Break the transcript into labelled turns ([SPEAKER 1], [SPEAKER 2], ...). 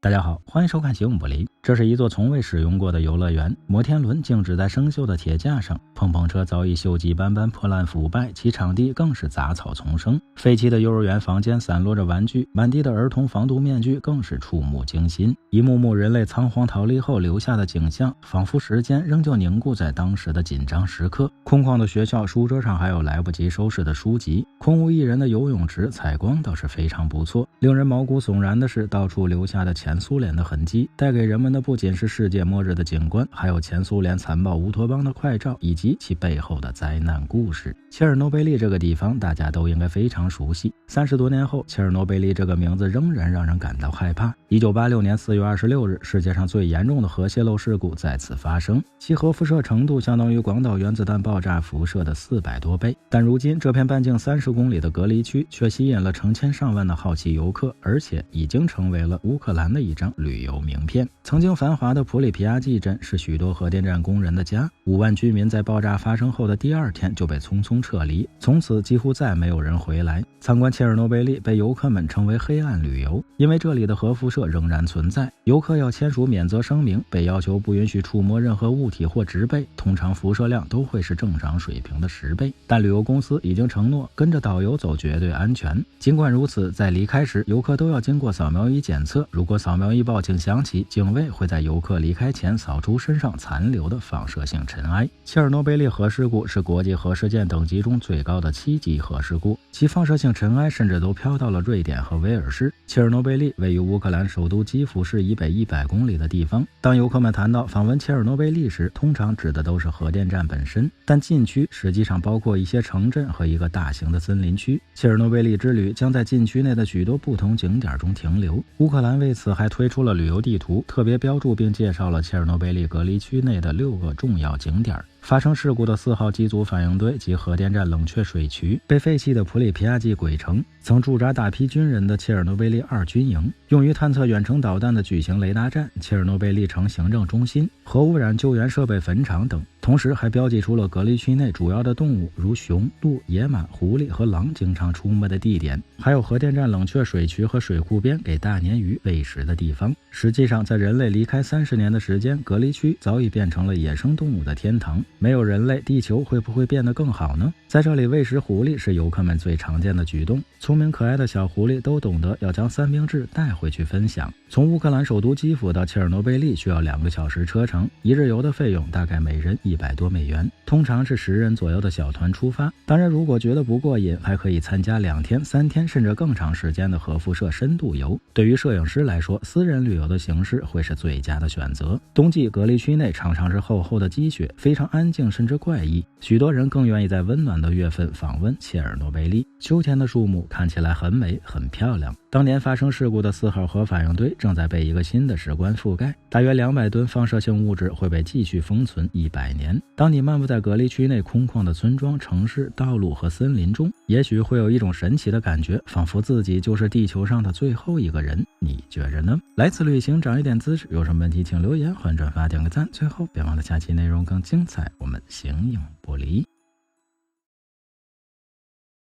[SPEAKER 1] 大家好，欢迎收看行影不离。这是一座从未使用过的游乐园，摩天轮静止在生锈的铁架上，碰碰车早已锈迹斑斑，破烂腐败，其场地更是杂草丛生。废弃的幼儿园房间散落着玩具，满地的儿童防毒面具更是触目惊心。一幕幕人类仓皇逃离后留下的景象，仿佛时间仍旧凝固在当时的紧张时刻。空旷的学校书桌上还有来不及收拾的书籍，空无一人的游泳池采光倒是非常不错。令人毛骨悚然的是，到处留下的前苏联的痕迹，带给人们的不仅是世界末日的景观，还有前苏联残暴乌托邦的快照，以及其背后的灾难故事。切尔诺贝利这个地方大家都应该非常熟悉，30多年后，切尔诺贝利这个名字仍然让人感到害怕。1986年4月26日，世界上最严重的核泄漏事故再次发生，其核辐射程度相当于广岛原子弹爆炸辐射的400多倍。但如今这片半径30公里的隔离区却吸引了成千上万的好奇游客，而且已经成为了乌克兰的一张旅游名片。曾经繁华的普里皮亚季镇是许多核电站工人的家，5万居民在爆炸发生后的第2天就被匆匆撤离，从此几乎再没有人回来。参观切尔诺贝利被游客们称为黑暗旅游，因为这里的核辐射仍然存在，游客要签署免责声明，被要求不允许触摸任何物体或植被，通常辐射量都会是正常水平的10倍。但旅游公司已经承诺跟着导游走绝对安全。尽管如此，在离开时游客都要经过扫描仪检测，如果扫描仪报警响起，警卫会在游客离开前扫除身上残留的放射性尘埃。切尔诺贝利核事故是国际核事件等级中最高的7级核事故，其放射性尘埃甚至都飘到了瑞典和威尔士。切尔诺贝利位于乌克兰首都基辅市以北100公里的地方。当游客们谈到访问切尔诺贝利时，通常指的都是核电站本身，但禁区实际上包括一些城镇和一个大型的森林区。切尔诺贝利之旅将在禁区内的许多不同景点中停留。乌克兰为此还推出了旅游地图，特别标注并介绍了切尔诺贝利隔离区内的6个重要景点。发生事故的4号机组反应堆及核电站冷却水渠，被废弃的普里皮亚季鬼城，曾驻扎大批军人的切尔诺贝利2军营，用于探测远程导弹的巨型雷达站，切尔诺贝利城行政中心，核污染救援设备坟场等。同时还标记出了隔离区内主要的动物，如熊、鹿、野马、狐狸和狼经常出没的地点，还有核电站冷却水渠和水库边给大鲶鱼喂食的地方。实际上，在人类离开30年的时间，隔离区早已变成了野生动物的天堂。没有人类，地球会不会变得更好呢？在这里喂食狐狸是游客们最常见的举动，聪明可爱的小狐狸都懂得要将三明治带回去分享。从乌克兰首都基辅到切尔诺贝利需要2个小时车程，一日游的费用大概每人100多美元，通常是10人左右的小团出发。当然，如果觉得不过瘾，还可以参加2天、3天甚至更长时间的核辐射深度游。对于摄影师来说，私人旅游的形式会是最佳的选择。冬季隔离区内常常是厚厚的积雪，非常安静甚至怪异，许多人更愿意在温暖的月份访问切尔诺贝利。秋天的树木看起来很美很漂亮。当年发生事故的4号核反应堆正在被一个新的石棺覆盖，大约200吨放射性物质会被继续封存100年。当你漫步在隔离区内空旷的村庄、城市、道路和森林中，也许会有一种神奇的感觉，仿佛自己就是地球上的最后一个人。你觉着呢？来次旅行长一点姿势，有什么问题请留言，欢迎转发点个赞。最后别忘了下期内容更精彩，我们形影不离。